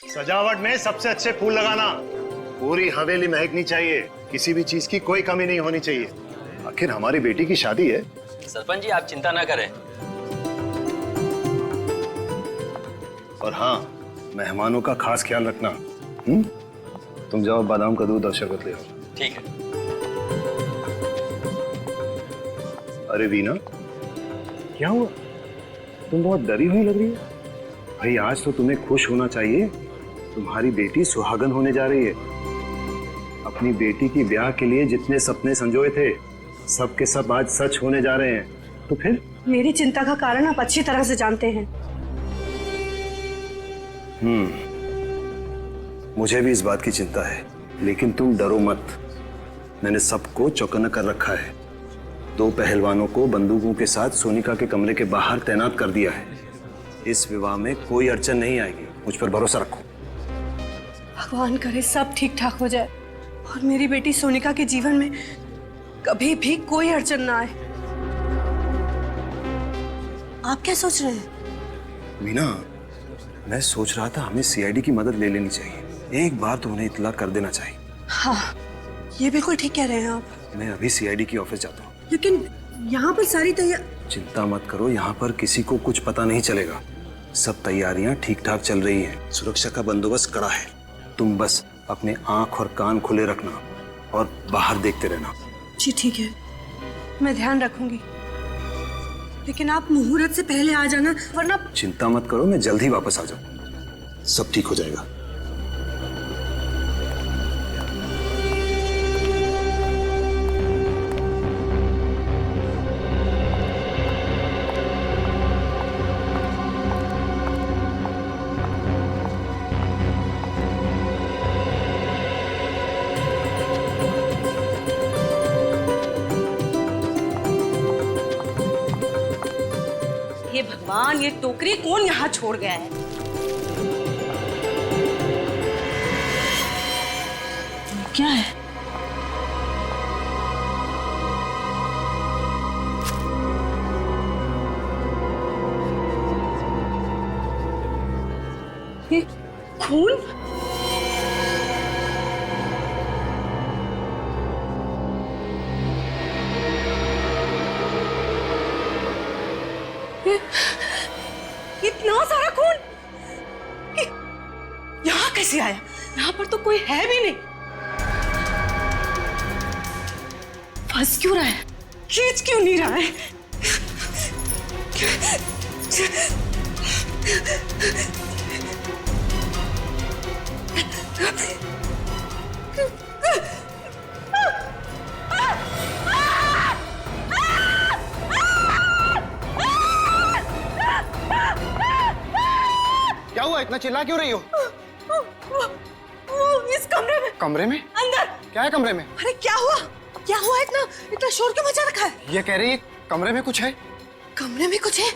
सजावट में सबसे अच्छे फूल लगाना। पूरी हवेली महकनी चाहिए, किसी भी चीज की कोई कमी नहीं होनी चाहिए। आखिर हमारी बेटी की शादी है। सरपंच जी आप चिंता ना करें। और हाँ, मेहमानों का खास ख्याल रखना। तुम जाओ बादाम का दूध और शरबत ले आओ। ठीक है। अरे वीना, क्या हुआ? तुम बहुत डरी हुई लग रही हो। भाई आज तो तुम्हें खुश होना चाहिए, तुम्हारी बेटी सुहागन होने जा रही है। अपनी बेटी की ब्याह के लिए जितने सपने संजोए थे, सब के सब आज सच होने जा रहे हैं। तो फिर मेरी चिंता का कारण आप अच्छी तरह से जानते हैं। मुझे भी इस बात की चिंता है, लेकिन तुम डरो मत। मैंने सबको चौकन्ना कर रखा है। 2 पहलवानों को बंदूकों के साथ सोनिका के कमरे के बाहर तैनात कर दिया है। इस विवाह में कोई अड़चन नहीं आएगी, मुझ पर भरोसा रखो। भगवान करे सब ठीक ठाक हो जाए और मेरी बेटी सोनिका के जीवन में कभी भी कोई अड़चन ना आए। आप क्या सोच रहे हैं? मीना, मैं सोच रहा था हमें सीआईडी की मदद ले लेनी चाहिए। एक बार तो उन्हें इत्तला कर देना चाहिए। हाँ, ये बिल्कुल ठीक कह रहे हैं आप। मैं अभी सीआईडी की ऑफिस जाता हूँ। लेकिन यहाँ पर सारी चिंता मत करो, यहाँ पर किसी को कुछ पता नहीं चलेगा। सब तैयारियां ठीक ठाक चल रही हैं। सुरक्षा का बंदोबस्त कड़ा है। तुम बस अपने आंख और कान खुले रखना और बाहर देखते रहना। जी ठीक है, मैं ध्यान रखूंगी। लेकिन आप मुहूर्त से पहले आ जाना, वरना। चिंता मत करो, मैं जल्द ही वापस आ जाऊँ। सब ठीक हो जाएगा। हे भगवान, ये टोकरी कौन यहाँ छोड़ गया है? क्या है? ये खून? इतना सारा खून यहाँ कैसे आया? यहाँ पर तो कोई है भी नहीं। फंस क्यों रहा है? खींच क्यों नहीं रहा है? क्या हुआ? इतना चिल्ला क्यों रही हो? इस कमरे में। कमरे में? अंदर। क्या है कमरे में? अरे क्या हुआ? क्या हुआ? इतना शोर क्यों मचा रखा है? ये कह रही है कमरे में कुछ है। कमरे में कुछ है?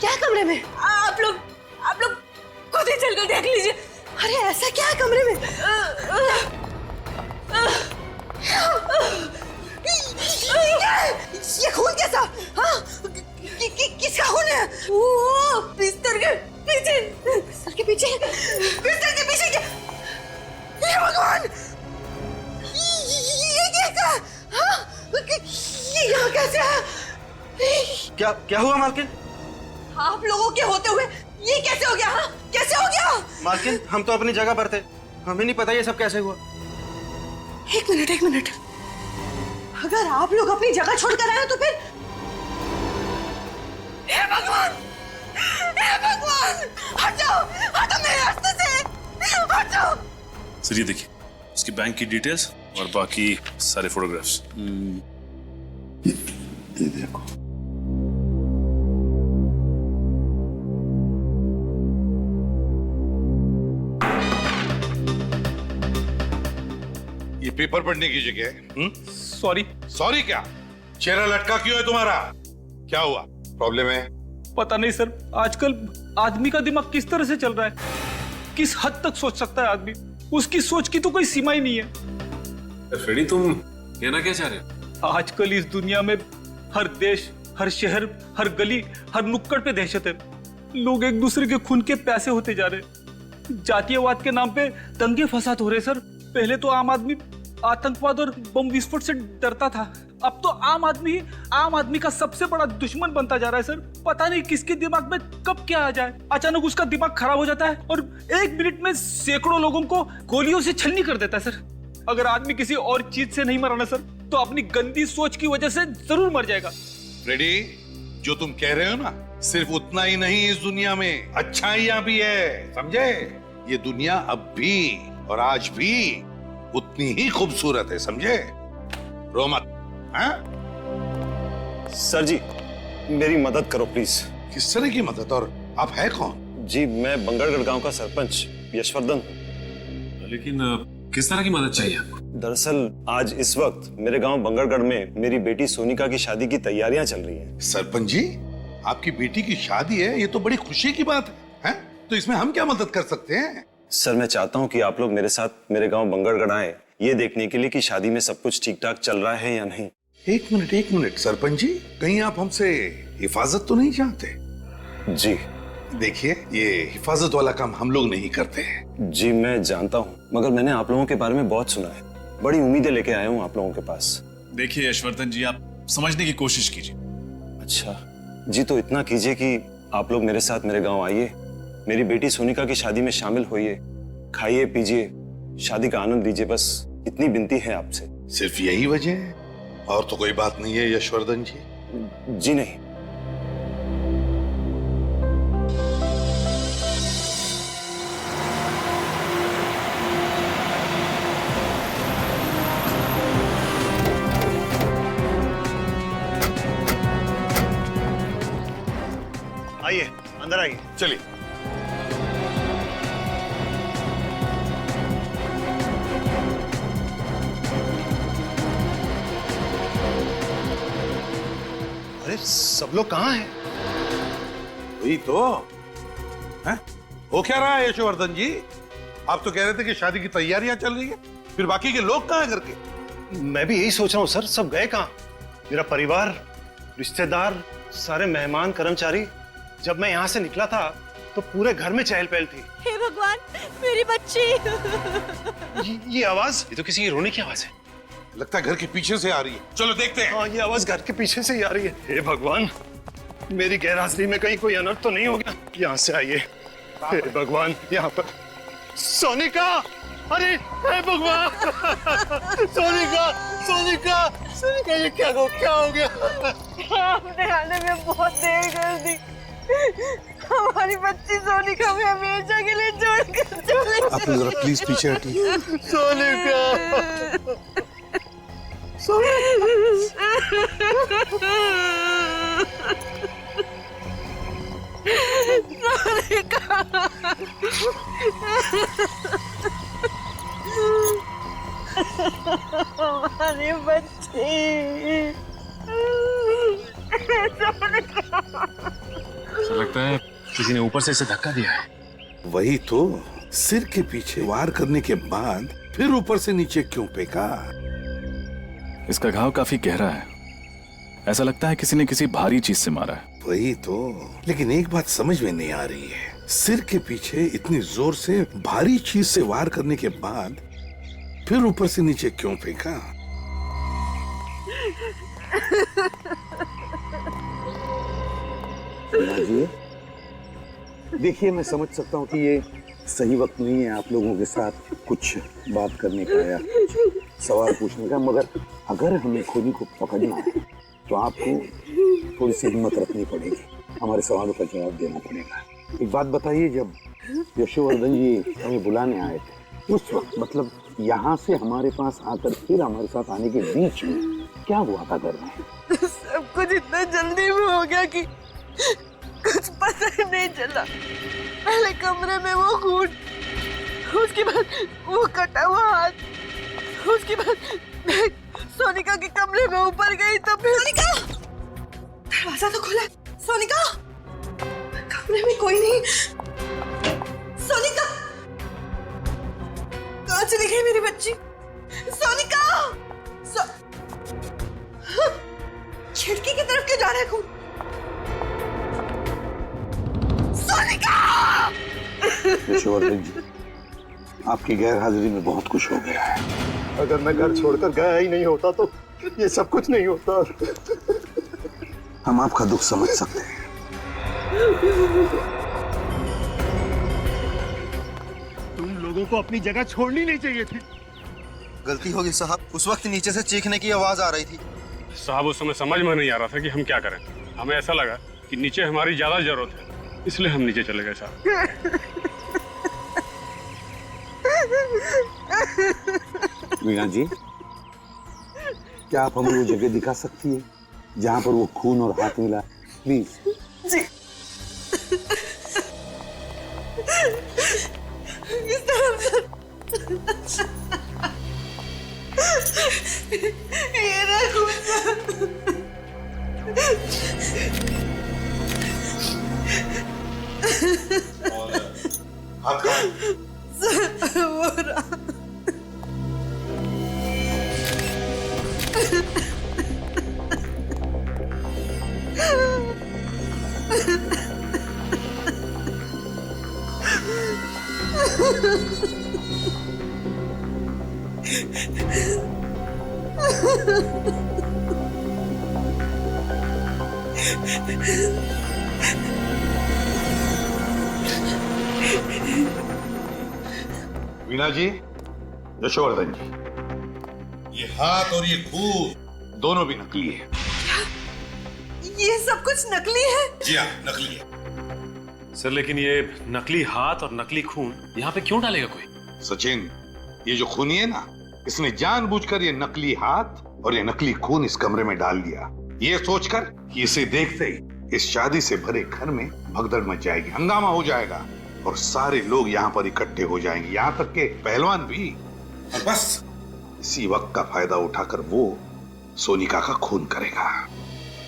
क्या है कमरे में? आप लोग खुद ही चलकर देख लीजिए। अरे ऐसा क्या है कमरे में? ये खून कैसा? हाँ? किसका खून है? वो बिस्तर के पीछे। बिस्तर के पीछे? बिस्तर के पीछे क्या? हे भगवान! ये कैसा? हाँ? ये यहाँ कैसे है? क्या हुआ मालकिन? आप लोगों के होते हुए ये कैसे हो गया? हाँ? कैसे हो गया? मालकिन, हम तो अपनी जगह पर थे, हमें नहीं पता ये सब कैसे हुआ। एक मिनट। अगर आप लोग अपनी जगह छोड़कर आए तो फिर? हे भगवान! हटो मेरे रास्ते से! हटो! सर ये देखिए, उसकी बैंक की डिटेल्स और बाकी सारे फोटोग्राफ्स। ये देखो। ये पेपर पढ़ने की जगह है। सॉरी। सॉरी क्या? चेहरा लटका क्यों है तुम्हारा? क्या हुआ? प्रॉब्लम है? पता नहीं सर, आजकल आदमी का दिमाग किस तरह से चल रहा है, किस हद तक सोच सकता है आदमी, उसकी सोच की तो कोई सीमा ही नहीं है। फ्रेडी तुम कहना क्या चाह रहे हो? आजकल इस दुनिया में हर देश, हर शहर, हर गली, हर नुक्कड़ पे दहशत है। लोग एक दूसरे के खून के प्यासे होते जा रहे हैं। जातीयवाद के नाम पे दंगे फसाद हो रहे सर। पहले तो आम आदमी आतंकवाद और बम विस्फोट से डरता था, अब तो आम आदमी का सबसे बड़ा दुश्मन बनता जा रहा है सर। पता नहीं किसके दिमाग में कब क्या आ जाए, अचानक उसका दिमाग खराब हो जाता है और 1 मिनट में सैकड़ों लोगों को गोलियों से छलनी कर देता है सर। अगर आदमी किसी और चीज से नहीं मरा ना सर, तो अपनी गंदी सोच की वजह से जरूर मर जाएगा। रेडी, जो तुम कह रहे हो ना, सिर्फ उतना ही नहीं, इस दुनिया में अच्छाइयां भी है, समझे? ये दुनिया अब भी और आज भी उतनी ही खूबसूरत है, समझे? रो मत, हाँ? सर जी, मेरी मदद करो प्लीज। किस तरह की मदद, और आप है कौन? जी, मैं बंगरगढ़ गांव का सरपंच यशवर्धन हूँ। लेकिन किस तरह की मदद चाहिए आपको? दरअसल आज इस वक्त मेरे गांव बंगरगढ़ में मेरी बेटी सोनिका की शादी की तैयारियां चल रही हैं। सरपंच जी, आपकी बेटी की शादी है, ये तो बड़ी खुशी की बात है? तो इसमें हम क्या मदद कर सकते हैं? सर, मैं चाहता हूं कि आप लोग मेरे साथ मेरे गांव बंगरगढ़ आए, ये देखने के लिए कि शादी में सब कुछ ठीक ठाक चल रहा है या नहीं। एक मिनट सरपंच जी, कहीं आप हमसे हिफाजत तो नहीं चाहते? जी देखिए, ये हिफाजत वाला काम हम लोग नहीं करते हैं। जी, मैं जानता हूँ, मगर मैंने आप लोगों के बारे में बहुत सुना है, बड़ी उम्मीदें लेके आया हूँ आप लोगों के पास। देखिए यशवर्धन जी, आप समझने की कोशिश कीजिए। अच्छा जी, तो इतना कीजिए कि आप लोग मेरे साथ मेरे गांव आइए, मेरी बेटी सोनिका की शादी में शामिल होइए, खाइए पीजिए, शादी का आनंद लीजिए, बस इतनी विनती है आपसे। सिर्फ यही वजह है, और तो कोई बात नहीं है यशवर्धन जी? जी नहीं। आइए, अंदर आइए। चलिए। अरे सब लोग कहाँ हैं? वही तो है? हो क्या रहा है यशवर्धन जी? आप तो कह रहे थे कि शादी की तैयारियां चल रही है, फिर बाकी के लोग कहाँ हैं घर के? मैं भी यही सोच रहा हूँ सर, सब गए कहाँ? मेरा परिवार, रिश्तेदार, सारे मेहमान, कर्मचारी। जब मैं यहाँ से निकला था तो पूरे घर में चहल पहल थी। हे भगवान, मेरी बच्ची। ये आवाज, ये तो किसी की रोने की आवाज है। लगता है घर के पीछे से आ रही है, चलो देखते हैं। हाँ, ये आवाज घर के पीछे से ही आ रही है। हे भगवान, मेरी गैरहाजिरी में कहीं कोई अनर्थ तो नहीं हो गया? यहाँ से आइए। हे भगवान, यहाँ पर सोनिका! अरे हे भगवान! सोनिका, सोनिका, सोनिका, ये क्या हो गया? आपने आने में बहुत देर कर दी। हमारी बच्ची सोनिका में हमेशा के लिए छोड़कर चले। आप जरा प्लीज पीछे हटिए। सोनिका! हमारी बच्ची। लगता है किसी ने ऊपर से इसे धक्का दिया है। वही तो, सिर के पीछे वार करने के बाद फिर ऊपर से नीचे क्यों फेंका? इसका घाव काफी गहरा है, ऐसा लगता है किसी ने किसी भारी चीज से मारा है। वही तो, लेकिन एक बात समझ में नहीं आ रही है, सिर के पीछे इतनी जोर से भारी चीज से वार करने के बाद फिर ऊपर से नीचे क्यों फेंका? देखिए, मैं समझ सकता हूँ कि ये सही वक्त नहीं है आप लोगों के साथ कुछ बात करने का या सवाल पूछने का, मगर अगर हमें खोनी को पकड़ना है तो आपको थोड़ी सी हिम्मत रखनी पड़ेगी, हमारे सवालों का जवाब देना पड़ेगा। एक बात बताइए, जब यशवर्धन जी हमें बुलाने आए थे उस वक्त, मतलब यहाँ से हमारे पास आकर फिर हमारे साथ आने के बीच में क्या हुआ था घर में? सब कुछ इतना जल्दी में हो गया कि कुछ पता ही नहीं चला। पहले कमरे में वो खून, उसके बाद वो कटा हुआ हाथ, उसके बाद मैं सोनिका के कमरे में ऊपर गई तो फिर सोनिका! दरवाजा तो खुला। सोनिका! कमरे में कोई नहीं। सोनिका! कहाँ चली गई मेरी बच्ची? सोनिका! खिड़की की तरफ क्यों जा रहा है खून? सोनिका! यशोवर्धन जी, आपकी गैर हाजिरी में बहुत कुछ हो गया है। अगर मैं घर छोड़कर गया ही नहीं होता तो ये सब कुछ नहीं होता। हम आपका दुख समझ सकते हैं। तुम लोगों को अपनी जगह छोड़नी नहीं चाहिए थी। गलती होगी साहब, उस वक्त नीचे से चीखने की आवाज आ रही थी। साहब उस समय समझ में नहीं आ रहा था कि हम क्या करें। हमें ऐसा लगा कि नीचे हमारी ज्यादा जरूरत है, इसलिए हम नीचे चले गए साहब। वीणा जी, क्या आप हमें वो जगह दिखा सकती है जहां पर वो खून और हाथ मिला? प्लीज। जी इस तरफ से। ये रहा खून। हाथ कहाँ? वो रहा। वीणा जी, यशोवर्धन जी, ये हाथ और ये खून दोनों भी नकली है। ये सब कुछ नकली है? जी हाँ, नकली है। सर लेकिन ये नकली हाथ और नकली खून यहाँ पे क्यों डालेगा कोई? सचिन, ये जो खूनी है ना, इसने जानबूझकर ये नकली हाथ और ये नकली खून इस कमरे में डाल दिया, ये सोचकर कि इसे देखते ही इस शादी से भरे घर में भगदड़ मच जाएगी, हंगामा हो जाएगा और सारे लोग यहाँ पर इकट्ठे हो जाएंगे, यहाँ तक के पहलवान भी। और बस इसी वक्त का फायदा उठाकर वो सोनिका का खून करेगा।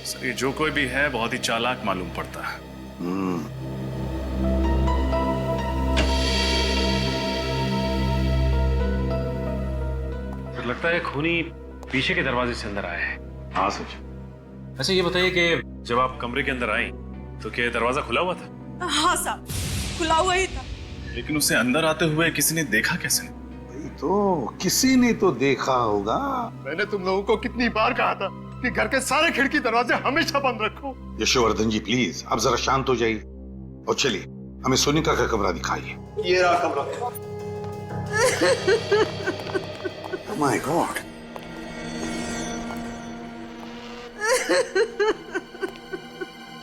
सर ये जो कोई भी है बहुत ही चालाक मालूम पड़ता है। फिर लगता है खूनी पीछे के दरवाजे से अंदर आया है। हाँ सच। अच्छा ये बताइए कि जब आप कमरे के अंदर आई तो क्या दरवाजा खुला हुआ था? हाँ साहब, खुला हुआ ही था। लेकिन उसे अंदर आते हुए किसी ने देखा कैसे? तो किसी ने तो देखा होगा। मैंने तुम लोगों को कितनी बार कहा था कि घर के सारे खिड़की दरवाजे हमेशा बंद रखो। यशोवर्धन जी प्लीज, आप जरा शांत हो जाइए और चलिए हमें सोनिका का कमरा दिखाइए। ये रहा कमरा। माय गॉड,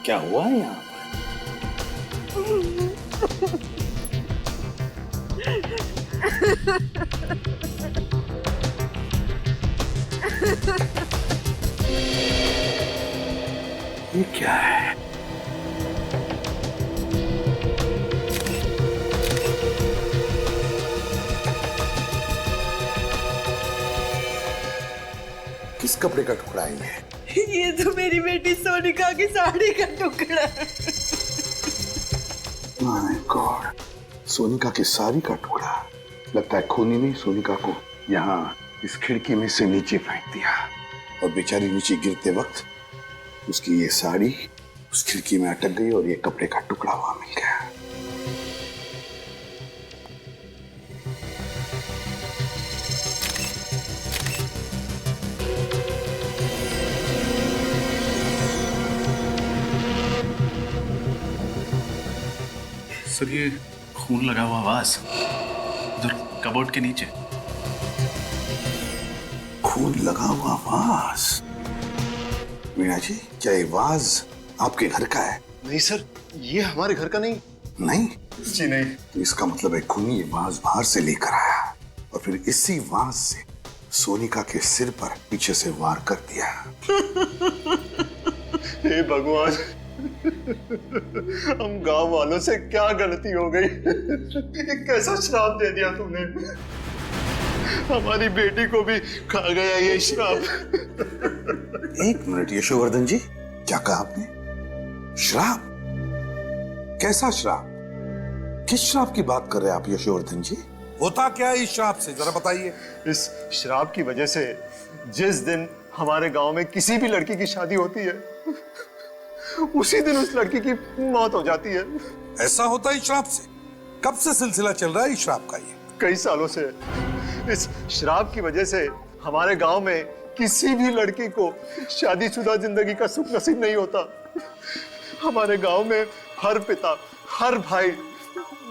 क्या हुआ है यहाँ ये क्या है? किस कपड़े का टुकड़ा है ये तो मेरी बेटी सोनिका की साड़ी का टुकड़ा है। माय गॉड, सोनिका की साड़ी का टुकड़ा। लगता है खूनी ने सोनिका को यहाँ इस खिड़की में से नीचे फेंक दिया और बेचारी नीचे गिरते वक्त उसकी ये साड़ी उस खिड़की में अटक गई और ये कपड़े का टुकड़ा वहां मिल गया। सर ये खून लगा हुआ वास उधर कबोर्ड के नीचे। खून लगा हुआ वास? मीना जी, क्या ये वाज आपके घर का है? नहीं सर, ये हमारे घर का नहीं। नहीं जी नहीं। तो इसका मतलब है खूनी ये वाज बाहर से लेकर आया और फिर इसी वाज से सोनिका के सिर पर पीछे से वार कर दिया। हे भगवान, हम गांव वालों से क्या गलती हो गई? एक कैसा श्राप दे दिया तूने? हमारी बेटी को भी खा गया ये श्राप। एक मिनट यशोवर्धन जी, क्या कहा आपने? श्राप? कैसा श्राप? किस श्राप की बात कर रहे हैं आप यशोवर्धन जी? होता क्या है इस श्राप से, जरा बताइए। इस श्राप की वजह से जिस दिन हमारे गांव में किसी भी लड़की की शादी होती है, उसी दिन उस लड़की की मौत हो जाती है। ऐसा होता है इस श्राप से? कब से सिलसिला चल रहा है इस शराब का? ये कई सालों से इस शराब की वजह से हमारे गांव में किसी भी लड़की को शादीशुदा जिंदगी का सुख नसीब नहीं होता। हमारे गांव में हर पिता, हर भाई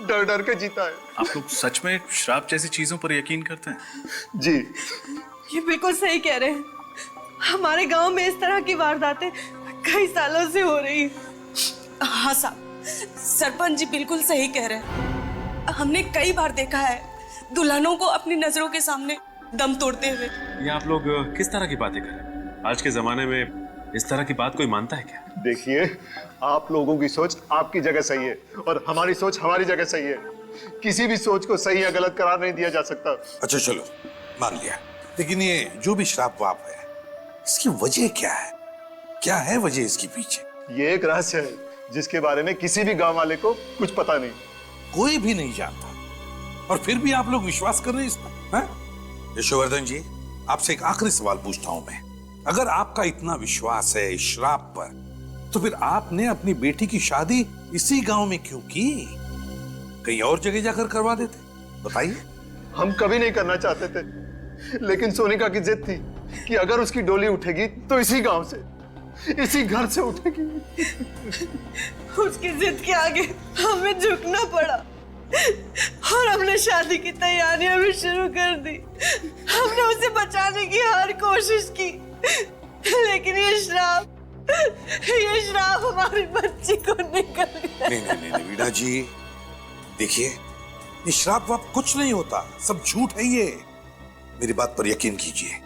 डर डर के जीता है। आप लोग सच में शराब जैसी चीजों पर यकीन करते हैं? जी, ये बिल्कुल सही कह रहे हैं। हमारे गांव में इस तरह की वारदातें कई सालों से हो रही हैं। हाँ साहब, सरपंच जी बिल्कुल सही कह रहे हैं। हमने कई बार देखा है दुल्हनों को अपनी नजरों के सामने दम तोड़ते हुए। ये आप लोग किस तरह की बातें कर रहे हैं? आज के जमाने में इस तरह की बात कोई मानता है क्या? देखिए, आप लोगों की सोच आपकी जगह सही है और हमारी सोच हमारी जगह सही है। किसी भी सोच को सही या गलत करार नहीं दिया जा सकता। अच्छा चलो, मान लिया, लेकिन ये जो भी शराब वाप है, इसकी वजह क्या है? क्या है वजह इसके पीछे? ये एक रहस्य है जिसके बारे में किसी भी गांव वाले को कुछ पता नहीं। कोई भी नहीं जानता, और फिर भी आप लोग विश्वास कर रहे हैं इस पर, हैं? यशोवर्धन जी, आपसे एक आखिरी सवाल पूछता हूं मैं। अगर आपका इतना विश्वास है इस शराब पर, तो फिर आपने अपनी बेटी की शादी इसी गांव में क्यों की? कहीं और जगह जाकर करवा देते? बताइए। हम कभी नहीं करना चाहते थे, लेकिन सोनिका की जिद थी कि अगर उसकी डोली उठेगी तो इसी गांव से, इसी घर से उठेगी। उसकी जिद के आगे हमें झुकना पड़ा और हमने शादी की तैयारियां भी शुरू कर दी। हमने उसे बचाने की हर कोशिश की, लेकिन ये श्राप हमारी बच्ची को निकल गया। नहीं वीणा जी, देखिए, ये श्राप वाप कुछ नहीं होता, सब झूठ है ये। मेरी बात पर यकीन कीजिए,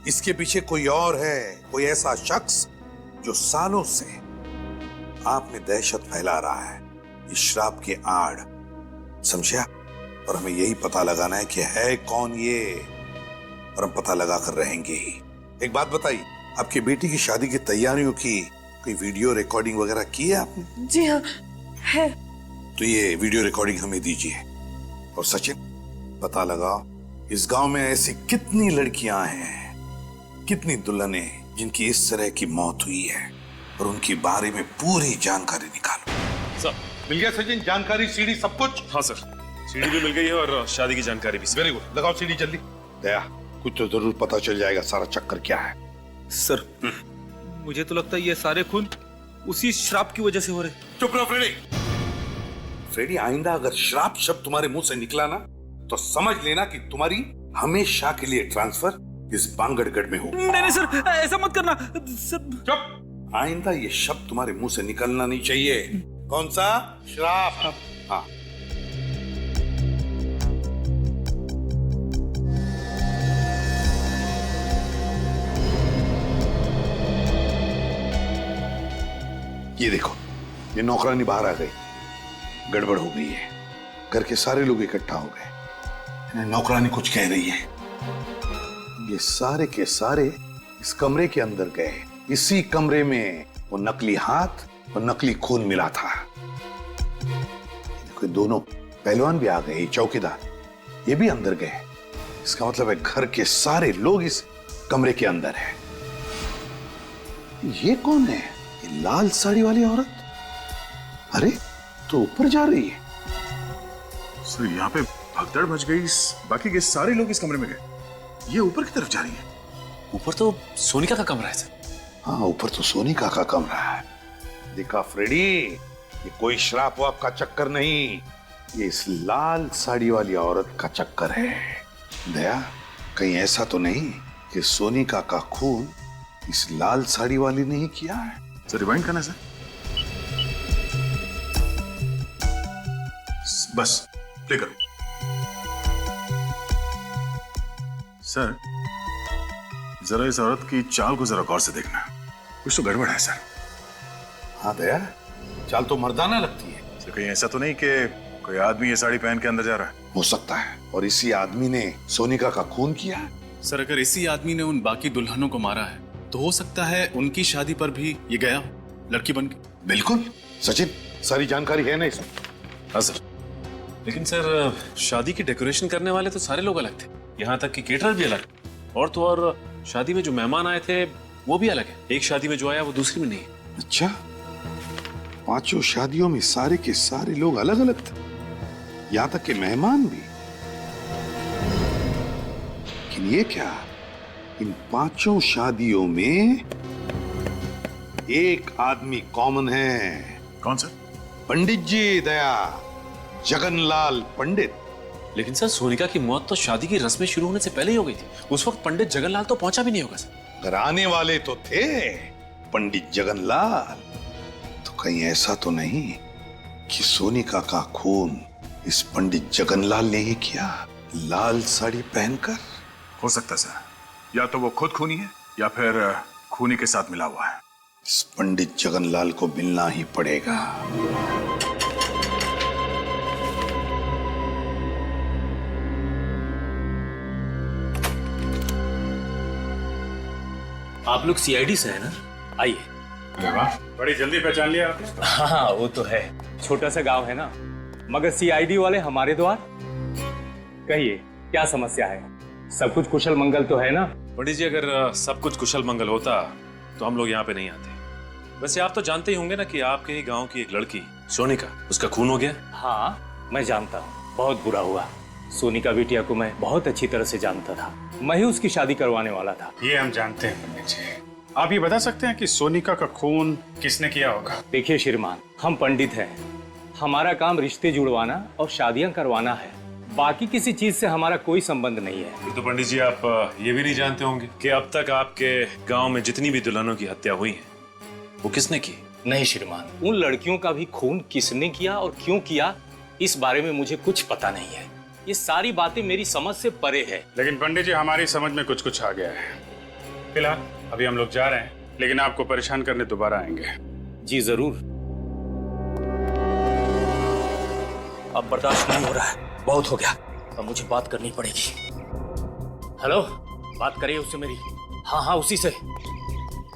इसके पीछे कोई और है, कोई ऐसा शख्स जो सालों से आप में दहशत फैला रहा है इस श्राप के आड़, समझा? और हमें यही पता लगाना है कि है कौन ये, और हम पता लगा कर रहेंगे ही। एक बात बताइए, आपकी बेटी की शादी की तैयारियों की कोई वीडियो रिकॉर्डिंग वगैरह की है आपने? जी हाँ, है। तो ये वीडियो रिकॉर्डिंग हमें दीजिए। और सचिन, पता लगाओ इस गांव में ऐसी कितनी लड़कियां हैं, कितनी दुल्हनें जिनकी इस तरह की मौत हुई है, और उनके बारे में पूरी जानकारी निकालो। सर, मिल गया सचिन जानकारी, सीडी सब कुछ? हाँ सर, सीडी भी मिल गई है और शादी की जानकारी भी। वेरी गुड, लगाओ सीडी जल्दी। दया, कुछ तो जरूर पता चल जाएगा सारा चक्कर क्या है। सर, मुझे तो लगता है ये सारे खून उसी श्राप की वजह से हो रहे। चुप रहो फ्रेडी। फ्रेडी, आइंदा अगर श्राप शब्द तुम्हारे मुंह से निकला ना, तो समझ लेना कि तुम्हारी हमेशा के लिए ट्रांसफर इस बांगड़गढ़ में होगा। नहीं सर, ऐसा मत करना सर। चुप, आइंदा ये शब्द तुम्हारे मुंह से निकलना नहीं चाहिए। कौन सा? श्राप। हाँ, ये देखो, ये नौकरानी बाहर आ गई। गड़बड़ हो गई है, घर के सारे लोग इकट्ठा हो गए। नौकरानी कुछ कह रही है। ये सारे के सारे इस कमरे के अंदर गए। इसी कमरे में वो नकली हाथ और नकली खून मिला था। देखो, दोनों पहलवान भी आ गए, चौकीदार ये भी अंदर गए। इसका मतलब है घर के सारे लोग इस कमरे के अंदर है। ये कौन है? ये लाल साड़ी वाली औरत? अरे, तो ऊपर जा रही है। सर, यहाँ पे भगदड़ मच गई, बाकी के सारे लोग इस कमरे में गए। ये ऊपर की तरफ जा रही है। ऊपर तो सोनिका का कमरा है सर। हाँ, ऊपर तो सोनिका का कमरा है। देखा फ्रेडी, ये कोई श्राप वाप का चक्कर नहीं, ये इस लाल साड़ी वाली औरत का चक्कर है। दया, कहीं ऐसा तो नहीं कि सोनिका का खून इस लाल साड़ी वाली ने ही किया है? सर, रिवाइंड करना सर। बस प्ले करो सर। जरा इस औरत की चाल को जरा गौर से देखना, कुछ तो गड़बड़ है सर। हाँ दया, चाल तो मर्दाना लगती है। सर, कहीं ऐसा तो नहीं कि कोई आदमी ये साड़ी पहन के अंदर जा रहा है? हो सकता है, और इसी आदमी ने सोनिका का खून किया है। सर, अगर इसी आदमी ने उन बाकी दुल्हनों को मारा है, तो हो सकता है उनकी शादी पर भी ये गया हो, लड़की बन के। बिल्कुल सचिन, सारी जानकारी है ना इसमें? हाँ सर, लेकिन सर शादी की डेकोरेशन करने वाले तो सारे लोग अलग थे, यहाँ तक कि केटरर भी अलग, और तो और शादी में जो मेहमान आए थे वो भी अलग है। एक शादी में जो आया वो दूसरी में नहीं है। अच्छा, पांचों शादियों में सारे के सारे लोग अलग अलग थे? यहां तक कि मेहमान भी। लेकिन ये क्या, इन 5 शादियों में एक आदमी कॉमन है। कौन सा? पंडित जी, दया जगनलाल पंडित। लेकिन सर सोनिका की मौत तो शादी की रस्में शुरू होने से पहले ही हो गई थी। उस वक्त पंडित जगनलाल तो पहुंचा भी नहीं होगा सर। अगर आने वाले तो थे पंडित जगनलाल, तो कहीं ऐसा तो नहीं कि सोनिका का खून इस पंडित जगनलाल ने ही किया, लाल साड़ी पहनकर? हो सकता है सर, या तो वो खुद खूनी है या फिर खूनी के साथ मिला हुआ है। इस पंडित जगनलाल को मिलना ही पड़ेगा। आप लोग सीआईडी से है ना? आइए। बड़ी जल्दी पहचान लिया आपने। हाँ वो तो है, छोटा सा गांव है ना, मगर सीआईडी वाले हमारे द्वार। कहिए क्या समस्या है? सब कुछ कुशल मंगल तो है ना? पंडित जी अगर सब कुछ कुशल मंगल होता तो हम लोग यहाँ पे नहीं आते। वैसे आप तो जानते ही होंगे ना कि आपके ही गांव की एक लड़की सोनिका, उसका खून हो गया। हाँ मैं जानता हूँ, बहुत बुरा हुआ। सोनिका बिटिया को मैं बहुत अच्छी तरह से जानता था, मैं ही उसकी शादी करवाने वाला था। ये हम जानते हैं पंडित जी। आप ये बता सकते हैं कि सोनिका का खून किसने किया होगा? देखिए श्रीमान, हम पंडित हैं, हमारा काम रिश्ते जुड़वाना और शादियां करवाना है, बाकी किसी चीज से हमारा कोई संबंध नहीं है। तो पंडित जी आप ये भी नहीं जानते होंगे कि अब तक आपके गांव में जितनी भी दुल्हनों की हत्या हुई है वो किसने की? नहीं श्रीमान, उन लड़कियों का भी खून किसने किया और क्यों किया इस बारे में मुझे कुछ पता नहीं है। ये सारी बातें मेरी समझ से परे है। लेकिन पंडित जी हमारी समझ में कुछ कुछ आ गया है। फिलहाल अभी हम लोग जा रहे हैं, लेकिन आपको परेशान करने दोबारा आएंगे। जी जरूर। अब बर्दाश्त नहीं हो रहा है, बहुत हो गया, अब मुझे बात करनी पड़ेगी। हेलो, बात करिए उससे मेरी। हाँ उसी से।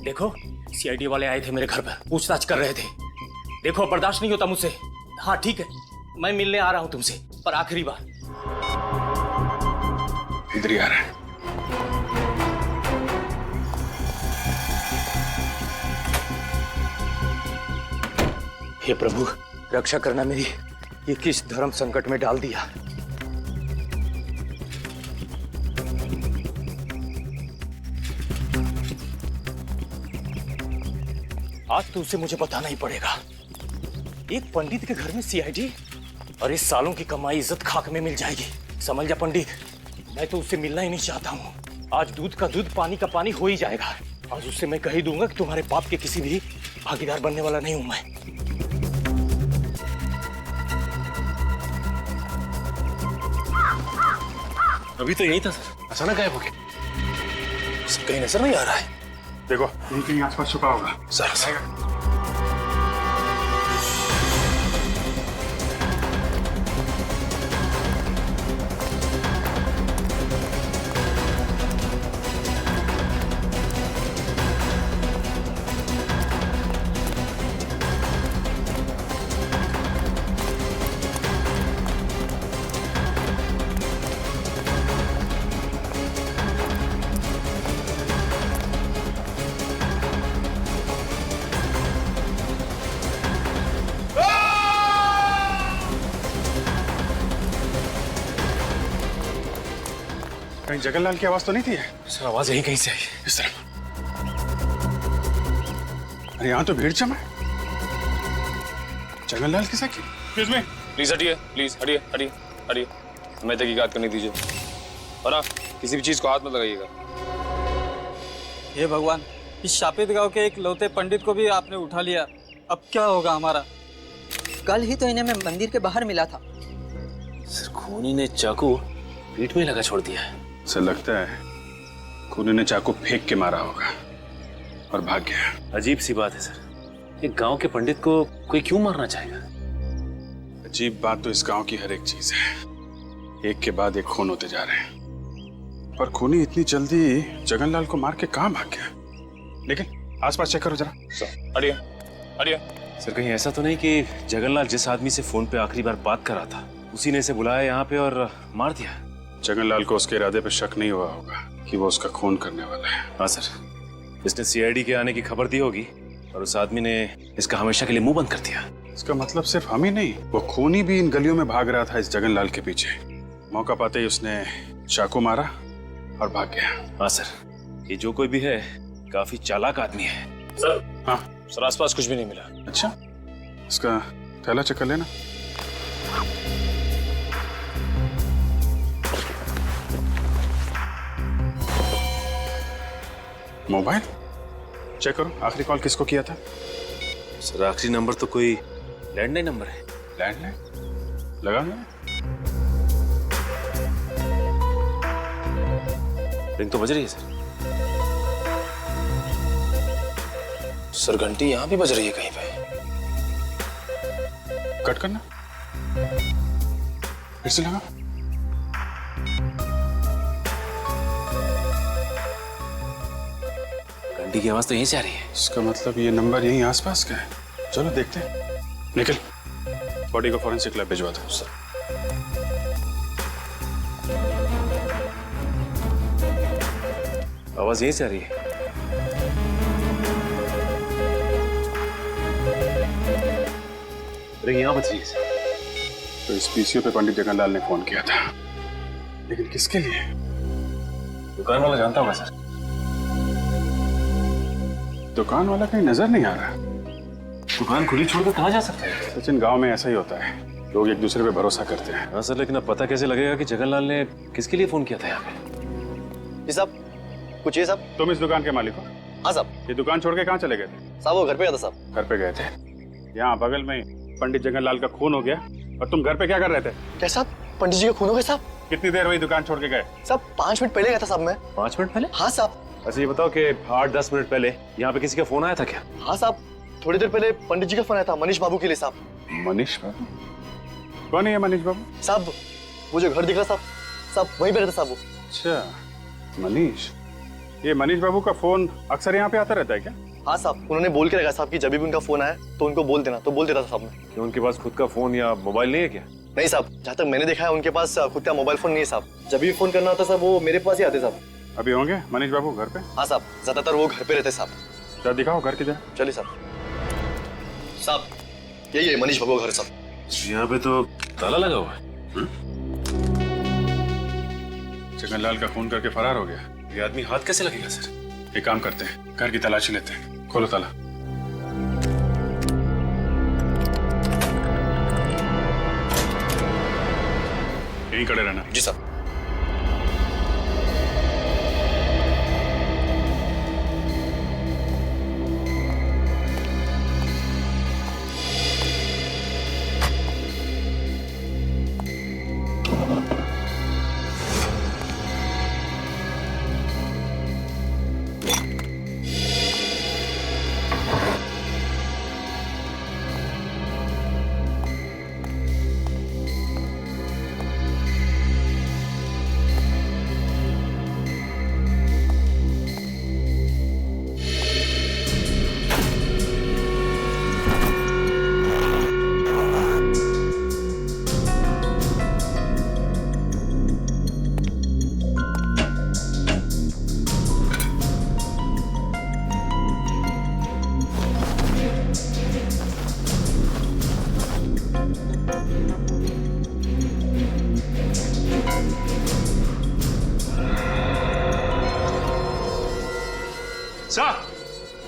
देखो सीआईडी वाले आए थे मेरे घर पर, पूछताछ कर रहे थे। देखो बर्दाश्त नहीं होता मुझसे। हाँ ठीक है, मैं मिलने आ रहा हूं तुमसे, पर आखिरी बार। इधर ही आ रहा है। हे प्रभु, रक्षा करना मेरी। ये किस धर्म संकट में डाल दिया। आज तो उसे मुझे बताना ही पड़ेगा। एक पंडित के घर में सीआईडी, और इस सालों की कमाई इज्जत खाक में मिल जाएगी। समझ जा पंडित, मैं तो उससे मिलना ही नहीं चाहता हूँ। आज दूध का दूध पानी का पानी हो ही जाएगा। आज उससे मैं कह ही दूंगा कि तुम्हारे पाप के किसी भी भागीदार बनने वाला नहीं हूं मैं। अभी तो यही था सर, अचानक गायब हो गया। कहीं नजर नहीं आ रहा है। देखो यहीं कहीं आसपास छुपा होगा। सर कहीं जगनलाल की आवाज तो नहीं थी? सर आवाज यही कहीं से आई। इस तरफ। अरे यहाँ तो भीड़ जमा है। जगनलाल के साथ? एक्सक्यूज मी, प्लीज हटिए, प्लीज हटिए हटिए हटिए, हमें तहकीकात करने दीजिए। और ना किसी भी चीज को हाथ मत लगाइएगा। हे भगवान, इस शापित गांव के एक लौते पंडित को भी आपने उठा लिया। अब क्या होगा हमारा? कल ही तो इन्हें मैं मंदिर के बाहर मिला था। सर खूनी ने चाकू पीठ में लगा छोड़ दिया है। सर लगता है खूनी ने चाकू फेंक के मारा होगा और भाग गया। अजीब सी बात है सर, एक गांव के पंडित को कोई क्यों मारना चाहेगा? अजीब बात तो इस गांव की हर एक चीज है, एक के बाद एक खून होते जा रहे हैं। पर खूनी इतनी जल्दी जगनलाल को मार के कहां भाग गया? लेकिन आसपास चेक करो जरा। हटिए हटिए। सर कहीं ऐसा तो नहीं कि जगनलाल जिस आदमी से फोन पे आखिरी बार बात कर रहा था उसी ने इसे बुलाया यहाँ पे और मार दिया? जगनलाल को उसके इरादे पे शक नहीं हुआ होगा कि वो उसका खून करने वाला है। हाँ सर, इसने सीआईडी के आने की खबर दी होगी और उस आदमी ने इसका हमेशा के लिए मुंह बंद कर दिया। इसका मतलब सिर्फ हम ही नहीं, वो खूनी भी इन गलियों में भाग रहा था इस जगनलाल के पीछे। मौका पाते ही उसने चाकू मारा और भाग गया। हाँ सर, ये जो कोई भी है काफी चालाक आदमी है। सर। हाँ सर, आसपास कुछ भी नहीं मिला। अच्छा, इसका थैला चेक कर लेना। मोबाइल चेक करो, आखिरी कॉल किसको किया था? सर आखिरी नंबर तो कोई लैंडलाइन नंबर है। लैंडलाइन लगा लो। रिंग तो बज रही है सर। सर घंटी यहाँ भी बज रही है कहीं पे। कट करना, फिर से लगा। घंटी की आवाज तो यहीं से आ रही है। इसका मतलब ये नंबर यहीं आसपास का है। चलो देखते हैं। निकल, बॉडी को फॉरेंसिक लैब भिजवा दो। सर आवाज यहीं से आ रही है। रिंग यहाँ बज रही है सर। तो इस पीसीओ पे पंडित जगनलाल ने फोन किया था, लेकिन किसके लिए? दुकान वाला जानता होगा सर। दुकान वाला कहीं नजर नहीं आ रहा। दुकान खुली छोड़कर कहाँ जा सकते हैं? सचिन, गांव में ऐसा ही होता है, लोग एक दूसरे पे भरोसा करते हैं। हाँ सर, लेकिन अब पता कैसे लगेगा कि जगनलाल ने किसके लिए फोन किया था यहाँ पे? जी साहब, कुछ ये साहब। तुम इस दुकान के मालिक हो? हाँ साहब। ये दुकान छोड़ के कहाँ चले गए थे? साहब वो घर पे गया था साहब। घर पे गए थे। यहाँ बगल में पंडित जगनलाल का खून हो गया और तुम घर पे क्या कर रहे थे? क्या साहब, पंडित जी का खून हो गया साहब? कितनी देर हुई दुकान छोड़ के गए? साहब 5 मिनट पहले गया था साहब मैं। 5 मिनट पहले? हाँ साहब। अच्छा ये बताओ कि 8-10 मिनट पहले यहाँ पे किसी का फोन आया था क्या? हाँ साहब, थोड़ी देर पहले पंडित जी का फोन आया था मनीष बाबू के लिए साहब। मनीष बाबू? कौन है ये मनीष बाबू? साहब वो जो घर दिख रहा साहब, साहब वहीं पे रहता साहब वो। अच्छा, मनीष। ये मनीष बाबू का फोन अक्सर यहाँ पे आता रहता है क्या? हाँ साहब, उन्होंने बोल के रखा साहब कि जब भी उनका फोन आए तो उनको बोल देना, तो बोल देता था साहब ने। कि उनके पास खुद का फोन या मोबाइल नहीं है क्या? नहीं साहब, जहाँ तक मैंने देखा है उनके पास खुद का मोबाइल फोन नहीं है साहब। जब भी फोन करना होता साहब वो मेरे पास ही आते साहब। अभी होंगे मनीष बाबू घर पे? हाँ साहब, ज्यादातर वो घर पे रहते साहब। क्या दिखाओ घर किधर? चलिए साहब। साहब यही है मनीष बाबू का घर साहब। यहाँ पे तो ताला लगा हुआ है। जगनलाल का खून करके फरार हो गया। ये आदमी हाथ कैसे लगेगा सर? एक काम करते हैं, घर की तलाशी लेते हैं। खोलो ताला। यहीं खड़े रहना। जी साहब।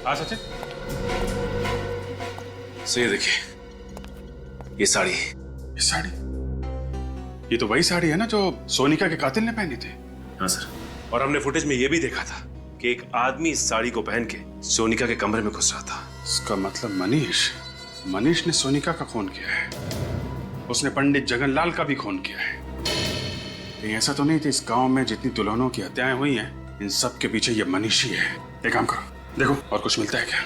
हाँ सचिन, सो ये देखिए, ये साड़ी। ये साड़ी? ये तो वही साड़ी है ना जो सोनिका के कातिल ने पहनी थी। हाँ सर, और हमने फुटेज में ये भी देखा था कि एक आदमी इस साड़ी को पहन के सोनिका के कमरे में घुस रहा था। इसका मतलब मनीष ने सोनिका का खून किया है। उसने पंडित जगनलाल का भी खून किया है। कहीं ऐसा तो नहीं कि इस गांव में जितनी दुल्हनों की हत्याएं हुई हैं, इन सब के पीछे ये मनीष ही है। एक काम करो, देखो और कुछ मिलता है क्या।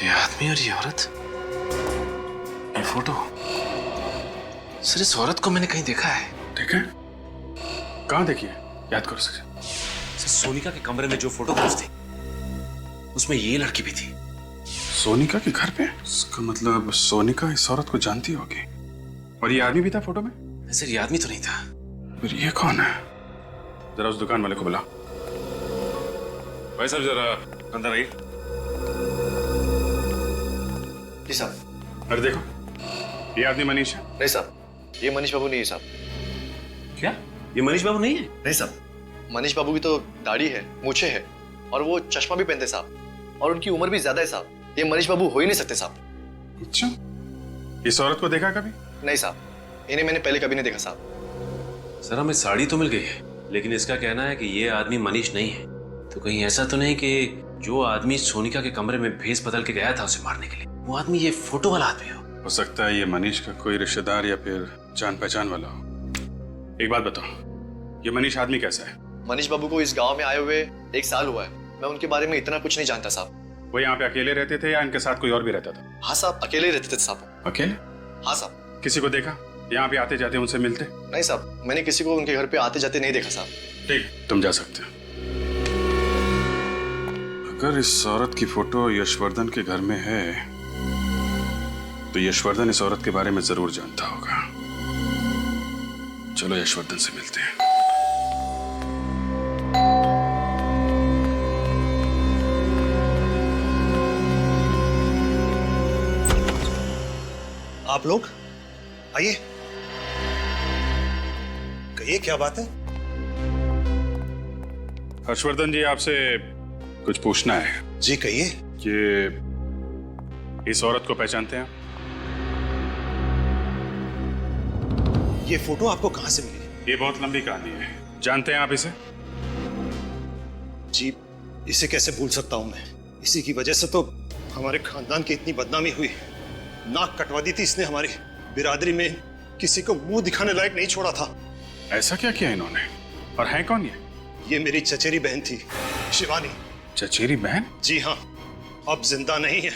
ये आदमी और ये औरत, ये फोटो। सर इस औरत को मैंने कहीं देखा है। देखा? कहाँ देखी है? याद करो सर। सोनिका के कमरे में जो फोटोग्राफ्स थे, उसमें ये लड़की भी थी। सोनिका के घर पे? इसका मतलब सोनिका इस औरत को जानती होगी। और ये आदमी भी था फोटो में? सर ये आदमी तो नहीं था। फिर ये कौन है? जरा उस दुकान वाले को बुला। भाई साहब जरा अंदर आइए। जी साहब। अरे देखो, ये आदमी मनीष है। नहीं साहब, ये मनीष बाबू नहीं है साहब। क्या ये मनीष बाबू नहीं है? नहीं साहब, मनीष बाबू की तो दाढ़ी है, मूछें है और वो चश्मा भी पहनते साहब, और उनकी उम्र भी ज्यादा है साहब। ये मनीष बाबू हो ही नहीं सकते साहब। अच्छा, इस औरत को देखा कभी? नहीं साहब, इन्हें मैंने पहले कभी नहीं देखा साहब। सर हमें साड़ी तो मिल गई है, लेकिन इसका कहना है कि ये आदमी मनीष नहीं है। तो कहीं ऐसा तो नहीं कि जो आदमी सोनिका के कमरे में भेस बदल के गया था उसे मारने के लिए, वो आदमी ये फोटो वाला आदमी हो सकता है ये मनीष का कोई रिश्तेदार या फिर जान पहचान वाला हो। एक बात बताओ, ये मनीष आदमी कैसा है? मनीष बाबू को इस गांव में आए हुए 1 साल हुआ है। मैं उनके बारे में इतना कुछ नहीं जानता साहब। वो यहाँ पे अकेले रहते थे या इनके साथ कोई और भी रहता था? हाँ साहब, अकेले रहते थे साहब। अकेले? हाँ साहब। किसी को देखा यहाँ पे आते जाते उनसे मिलते? नहीं साहब, मैंने किसी को उनके घर पे आते जाते नहीं देखा साहब। ठीक, तुम जा सकते हो। अगर इस औरत की फोटो यशवर्धन के घर में है तो यशवर्धन इस औरत के बारे में जरूर जानता होगा। चलो यशवर्धन से मिलते हैं। आप लोग आइए, कहिए क्या बात है? हर्षवर्धन जी, आपसे कुछ पूछना है। जी कहिए। कि इस औरत को पहचानते हैं? ये फोटो आपको कहां से मिली? ये बहुत लंबी कहानी है। जानते हैं आप इसे? जी, इसे कैसे भूल सकता हूं मैं। इसी की वजह से तो हमारे खानदान की इतनी बदनामी हुई। नाक कटवा दी थी इसने, हमारी बिरादरी में किसी को मुंह दिखाने लायक नहीं छोड़ा था। ऐसा क्या किया इन्होंने? और है कौन ये मेरी चचेरी बहन थी, शिवानी। चचेरी बहन? जी हाँ, अब जिंदा नहीं है।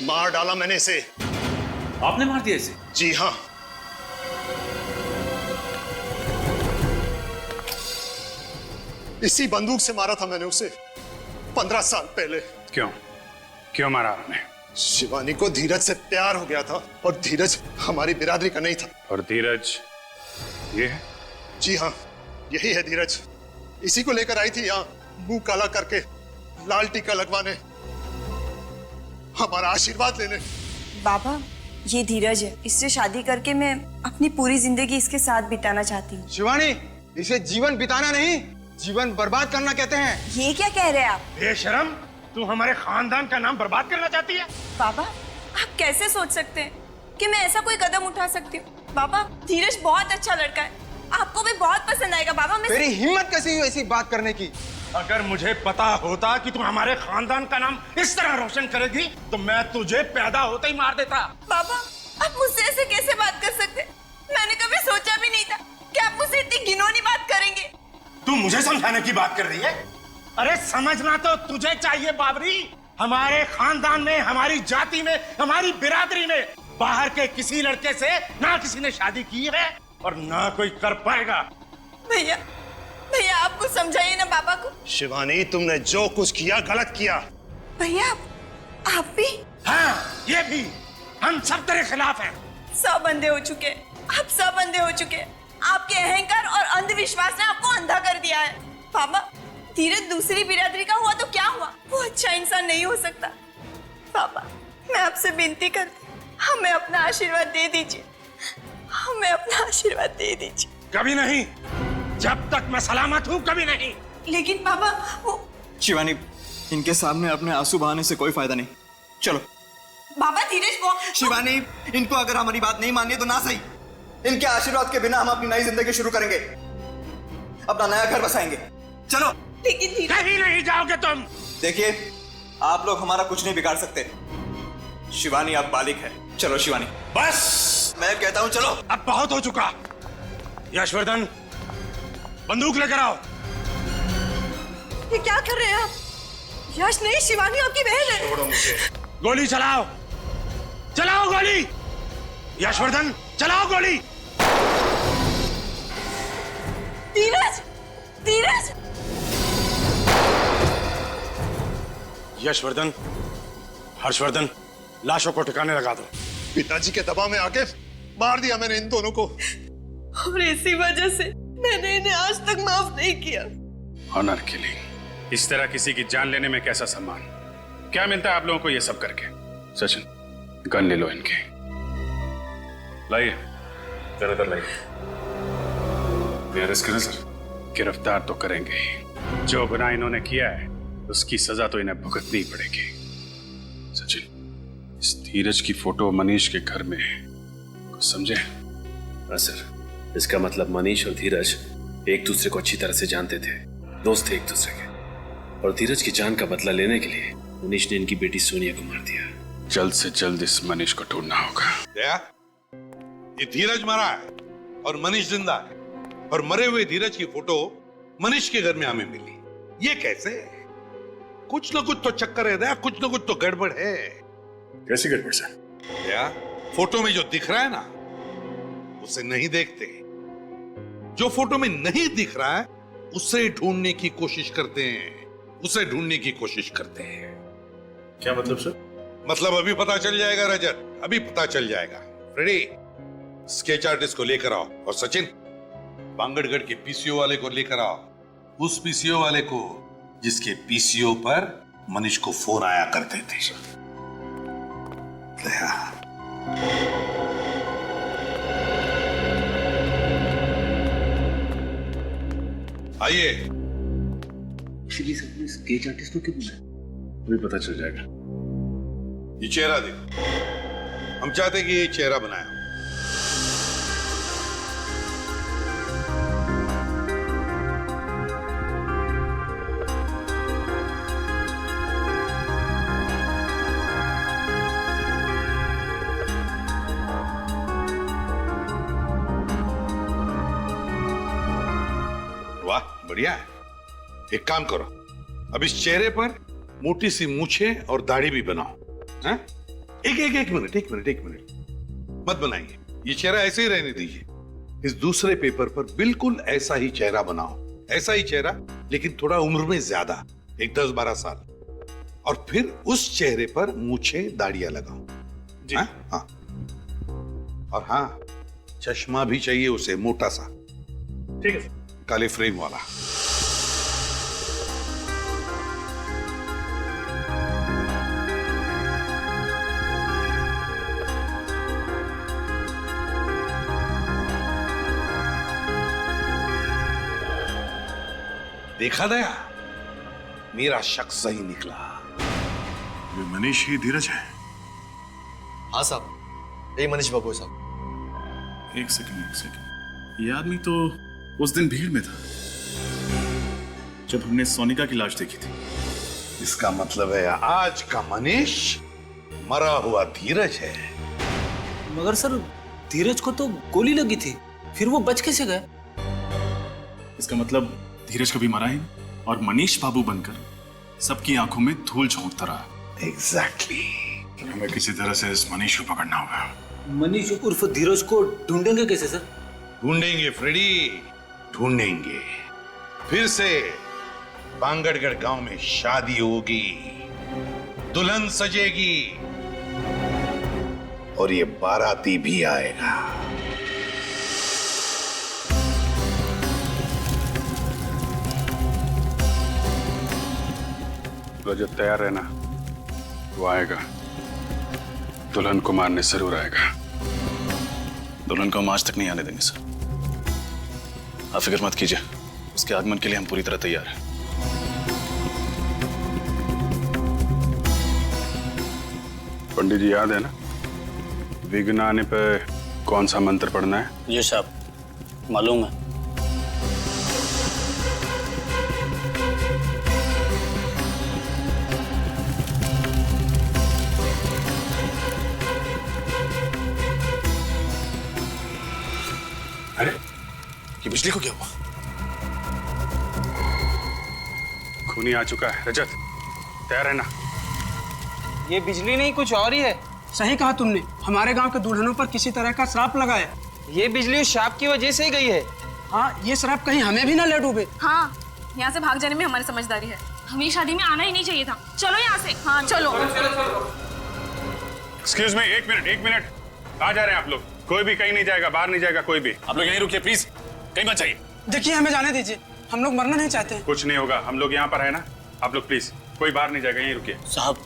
मार डाला मैंने इसे। आपने मार दिया इसे? जी हाँ। इसी बंदूक से मारा था मैंने उसे 15 साल पहले। क्यों? क्यों मारा आपने? शिवानी को धीरज से प्यार हो गया था और धीरज हमारी बिरादरी का नहीं था। और धीरज ये है? जी हाँ, यही है धीरज। इसी को लेकर आई थी यहाँ, मुंह काला करके, लाल टीका लगवाने, हमारा आशीर्वाद लेने। बाबा, ये धीरज है। इससे शादी करके मैं अपनी पूरी जिंदगी इसके साथ बिताना चाहती हूँ। शिवानी, इसे जीवन बिताना नहीं, जीवन बर्बाद करना कहते हैं। ये क्या कह रहे हैं आप? बेशरम, तू हमारे खानदान का नाम बर्बाद करना चाहती है? बाबा, आप कैसे सोच सकते हैं कि मैं ऐसा कोई कदम उठा सकती हूँ? बाबा, धीरज बहुत अच्छा लड़का है, आपको भी बहुत पसंद आएगा। बाबा, मैं तेरी हिम्मत कैसी हुई ऐसी बात करने की? अगर मुझे पता होता कि तू हमारे खानदान का नाम इस तरह रोशन करेगी तो मैं तुझे पैदा होते ही मार देता। बाबा, आप मुझसे ऐसे कैसे बात कर सकते? मैंने कभी सोचा भी नहीं था कि आप मुझसे इतनी घिनौनी बात करेंगे। तू मुझे समझाने की बात कर रही है? अरे समझना तो तुझे चाहिए बाबरी। हमारे खानदान में, हमारी जाति में, हमारी बिरादरी में बाहर के किसी लड़के से ना किसी ने शादी की है और ना कोई कर पाएगा। भैया, भैया आप कुछ समझाइए ना बाबा को। शिवानी, तुमने जो कुछ किया गलत किया। भैया, आप भी? हाँ, ये भी। हम सब तेरे खिलाफ हैं। सब अंधे हो चुके, आप सब अंधे हो चुके। आपके अहंकार और अंधविश्वास ने आपको अंधा कर दिया है। बाबा, धीरज दूसरी बिरादरी का हुआ तो क्या हुआ? वो अच्छा इंसान नहीं हो सकता। बाबा, मैं आपसे विनती करती, हमें अपना आशीर्वाद दे दीजिए, हमें अपना आशीर्वाद दे दीजिए। कभी नहीं, जब तक मैं सलामत हूँ कभी नहीं। लेकिन बाबा, वो शिवानी, इनके सामने अपने आंसू बहाने से कोई फायदा नहीं। चलो। बाबा, धीरज वो शिवानी, इनको अगर हमारी बात नहीं मानी तो ना सही, इनके आशीर्वाद के बिना हम अपनी नई जिंदगी शुरू करेंगे, अपना नया घर बसाएंगे। चलो। लेकिन कहीं नहीं जाओगे तुम। देखिए, आप लोग हमारा कुछ नहीं बिगाड़ सकते। शिवानी अब बालिक है। चलो शिवानी। बस, मैं कहता हूं चलो। अब बहुत हो चुका। यशवर्धन, बंदूक लेकर आओ। ये क्या कर रहे हैं आप? यश नहीं, शिवानी आपकी बहन है। छोड़ो मुझे। गोली चलाओ, चलाओ गोली। यशवर्धन, चलाओ गोली। धीरज, धीरज। यशवर्धन, हर्षवर्धन, लाशों को ठिकाने लगा दो। पिताजी के दबाव में आके मार दिया मैंने इन दोनों को, और इसी वजह से मैंने इन्हें आज तक माफ नहीं किया। ऑनर किलिंग, इस तरह किसी की जान लेने में कैसा सम्मान? क्या मिलता है आप लोगों को ये सब करके? सचिन, गन ले लो इनके। लाइए, ज्यादातर लाइए। अरेस्ट करें सर? गिरफ्तार तो करेंगे ही। जो गुनाह इन्होंने किया है उसकी सजा तो इन्हें भुगतनी पड़ेगी। सचिन, इस धीरज की फोटो मनीष के घर में है, कुछ समझे? हाँ सर, इसका मतलब मनीष और धीरज एक दूसरे को अच्छी तरह से जानते थे, दोस्त थे एक दूसरे के, और धीरज की जान का बदला लेने के लिए मनीष ने इनकी बेटी सोनिया को मार दिया। जल्द से जल्द इस मनीष को ढूंढना होगा। ये धीरज मरा है और मनीष जिंदा है, और मरे हुए धीरज की फोटो मनीष के घर में हमें मिली। ये कैसे? कुछ ना कुछ तो चक्कर है दया, कुछ ना कुछ तो गड़बड़ है। कैसी गड़बड़ सर? दया, फोटो में जो दिख रहा है ना उसे नहीं देखते, जो फोटो में नहीं दिख रहा है उसे ढूंढने की कोशिश करते हैं, उसे ढूंढने की कोशिश करते हैं। क्या मतलब सर? मतलब अभी पता चल जाएगा रजत, अभी पता चल जाएगा। फ्रेडी, स्केच आर्टिस्ट को लेकर आओ, और सचिन, बांगड़गढ़ के पीसीओ वाले को लेकर आओ, उस पीसीओ वाले को जिसके पीसीओ पर मनीष को फोन आया करते थे। आइए। एक्चुअली सबने स्केच आर्टिस्ट को क्यों बुलाया? अभी पता चल जाएगा। ये चेहरा देखो, हम चाहते हैं कि ये चेहरा बनाया। वाह, बढ़िया है। एक काम करो, अब इस चेहरे पर मोटी सी मूछें और दाढ़ी भी बनाओ। हैं? एक मिनट मत बनाइए, ये चेहरा ऐसे ही रहने दीजिए। इस दूसरे पेपर पर बिल्कुल ऐसा ही चेहरा बनाओ, ऐसा ही चेहरा, लेकिन थोड़ा उम्र में ज्यादा, एक 10-12 साल, और फिर उस चेहरे पर मूछें दाढ़ियां लगाओ। जी हाँ, और हाँ, चश्मा भी चाहिए उसे, मोटा सा। ठीक है, काले फ्रेम वाला। देखा दया, मेरा शक सही निकला। ये मनीष ही धीरज है? हाँ साहब, यही मनीष बाबू है साहब। एक सेकंड, ये आदमी तो उस दिन भीड़ में था जब हमने सोनिका की लाश देखी थी। इसका मतलब है आज का मनीष मरा हुआ धीरज है। मगर सर, धीरज को तो गोली लगी थी, फिर वो बच कैसे गए? इसका मतलब धीरज कभी मरा ही नहीं और मनीष बाबू बनकर सबकी आंखों में धूल झोंकता रहा। एग्जैक्टली। हमें किसी तरह से इस मनीष को पकड़ना होगा। मनीष उर्फ धीरज को ढूंढेंगे कैसे सर? ढूंढेंगे फ्रेडी, ढूंढेंगे। फिर से बांगड़गढ़ गांव में शादी होगी, दुल्हन सजेगी, और ये बाराती भी आएगा। रजत, तैयार रहना, वो आएगा। दुल्हन को मारने जरूर आएगा। दुल्हन को हम आज तक नहीं आने देंगे सर, आप फिक्र मत कीजिए, उसके आगमन के लिए हम पूरी तरह तैयार हैं। पंडित जी, याद है ना विघ्न आने पे कौन सा मंत्र पढ़ना है? जी साहब, मालूम है। अरे, ये बिजली को क्या हुआ? खूनी आ चुका है। रजत, तैयार रहना। ये बिजली नहीं, कुछ और ही है। सही कहा तुमने, हमारे गांव के दुल्हनों पर किसी तरह का श्राप लगा है। ये बिजली उस श्राप की वजह से ही गई है। हाँ, ये श्राप कहीं हमें भी ना ले डूबे। हाँ, यहाँ से भाग जाने में हमारी समझदारी है। हमें शादी में आना ही नहीं चाहिए था। चलो यहाँ से। हाँ चलो। एक्सक्यूज मी, एक मिनट। कहाँ जा रहे हैं आप लोग? कोई भी कहीं नहीं जाएगा, बाहर नहीं जाएगा कोई भी। आप लोग यहीं रुकिए प्लीज, कहीं मत जाइए। देखिए हमें जाने दीजिए, हम लोग मरना नहीं चाहते। कुछ नहीं होगा, हम लोग यहाँ पर है ना। आप लोग प्लीज कोई बाहर नहीं जाएगा, यहीं रुकिए। साहब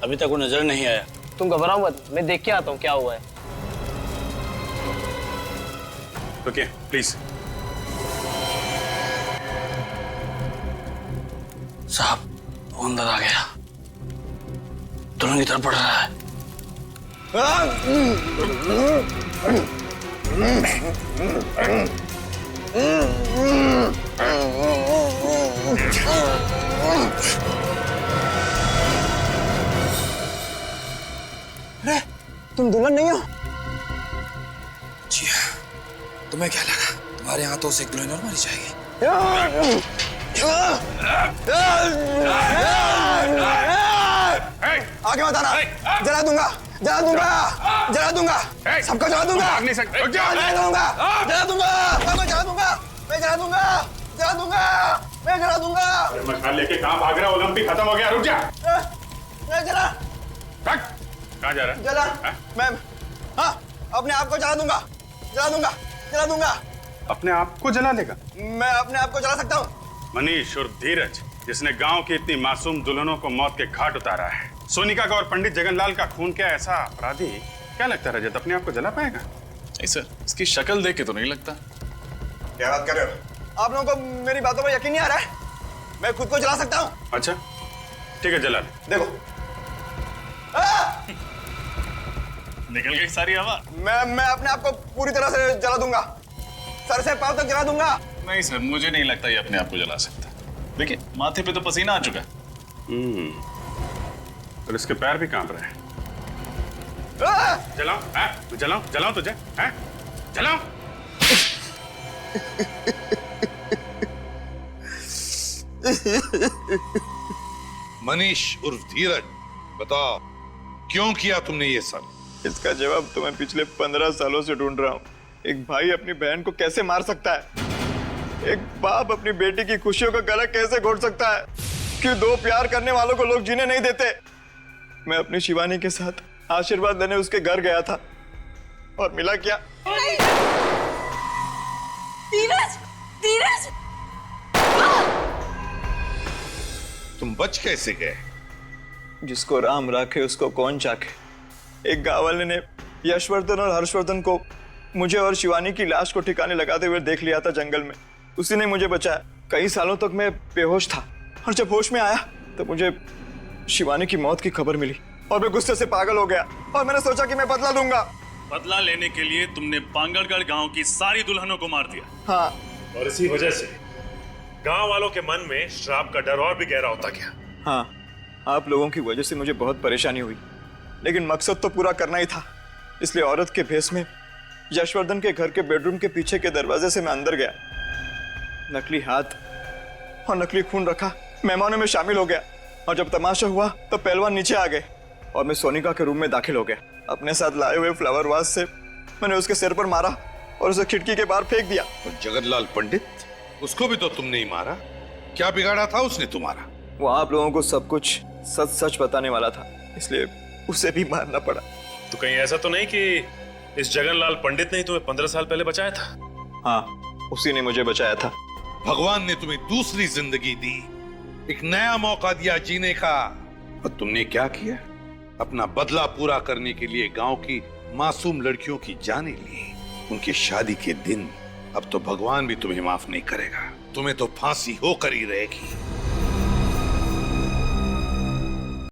अभी तक वो नजर नहीं आया। तुम घबराओ मत, मैं देख के आता हूँ क्या हुआ है। रुकिए प्लीज। साहब वो अंदर आ गया, दुल्हन की तरफ बढ़ रहा है। अरे तुम दुल्हन नहीं हो? जी हाँ, तुम्हें क्या लगा तुम्हारे यहाँ तो एक दुल्हन और मारी जाएगी? आगे मत आना, जला दूंगा। सबको जला दूंगा। मैं जला दूंगा। मशाल लेके कहाँ भाग रहा है? ओलंपिक खत्म हो गया, रुक जा। मैं जला। कहाँ जा रहा है? जला मैं, हाँ अपने आप को जला दूंगा। अपने आप को जला लेगा? मैं अपने आप को जला सकता हूँ। मनीष और धीरज, जिसने गांव की इतनी मासूम दुल्हनों को मौत के घाट उतारा है, सोनिका का और पंडित जगनलाल का खून क्या ऐसा अपराधी, क्या लगता है रजत अपने आप को जला पाएगा? नहीं सर, इसकी शक्ल देख के तो नहीं लगता। क्या बात कर रहे हो? आप लोगों को मेरी बातों पर यकीन नहीं आ रहा है? मैं खुद को जला सकता हूँ। अच्छा ठीक है, जला ले। देखो निकल गई सारी हवा। मैं अपने आप को पूरी तरह से जला दूंगा, सर से पांव तक जला दूंगा। नहीं सर, मुझे नहीं लगता ये अपने आप को जला सकता। देखिए माथे पे तो पसीना आ चुका है। और इसके पैर भी कांप रहे हैं। जलाऊं तुझे? जलाऊं? मनीष उर्फ धीरज, बताओ क्यों किया तुमने ये सब? इसका जवाब तो मैं पिछले 15 सालों से ढूंढ रहा हूँ। एक भाई अपनी बहन को कैसे मार सकता है? एक बाप अपनी बेटी की खुशियों का गला कैसे घोट सकता है? क्यों दो प्यार करने वालों को लोग जीने नहीं देते? मैं अपनी शिवानी के साथ आशीर्वाद लेने उसके घर गया था और मिला क्या? धीरज! तुम बच कैसे गए? जिसको राम राखे उसको कौन चाखे। एक गांव वाले ने यशवर्धन और हर्षवर्धन को मुझे और शिवानी की लाश को ठिकाने लगाते हुए देख लिया था जंगल में। उसी ने मुझे बचाया। कई सालों तक मैं बेहोश था और जब होश में आया तो मुझे शिवानी की मौत की खबर मिली और मैं गुस्से से पागल हो गया और मैंने सोचा कि मैं बदला लूंगा। बदला लेने के लिए तुमने पांगड़गढ़ गांव की सारी दुल्हनों को मार दिया। हाँ, और इसी वजह से गांव वालों के मन में श्राप का डर और भी गहरा होता गया। हाँ, आप लोगों की वजह से मुझे बहुत परेशानी हुई, लेकिन मकसद तो पूरा करना ही था। इसलिए औरत के भेष में यशवर्धन के घर के बेडरूम के पीछे के दरवाजे से मैं अंदर गया। नकली हाथ और नकली खून रखा, मेहमानों में शामिल हो गया और जब तमाशा हुआ तो पहलवान नीचे आ गए और मैं सोनिका के रूम में दाखिल हो गया। अपने साथ लाए हुए फ्लावर वास से मैंने उसके सिर पर मारा और उसे खिड़की के बाहर फेंक दिया। और जगनलाल पंडित, उसको भी तो तुमने ही मारा। क्या बिगाड़ा था उसने तुम्हारा? वो आप लोगों को सब कुछ सच सच बताने वाला था, इसलिए उसे भी मारना पड़ा। तो कहीं ऐसा तो नहीं कि इस जगनलाल पंडित ने ही तुम्हें 15 साल पहले बचाया था? हाँ, उसी ने मुझे बचाया था। भगवान ने तुम्हें दूसरी जिंदगी दी, एक नया मौका दिया जीने का, और तुमने क्या किया? अपना बदला पूरा करने के लिए गांव की मासूम लड़कियों की जानें ली। उनकी शादी के दिन अब तो भगवान भी तुम्हें माफ नहीं करेगा, तुम्हें तो फांसी होकर ही रहेगी।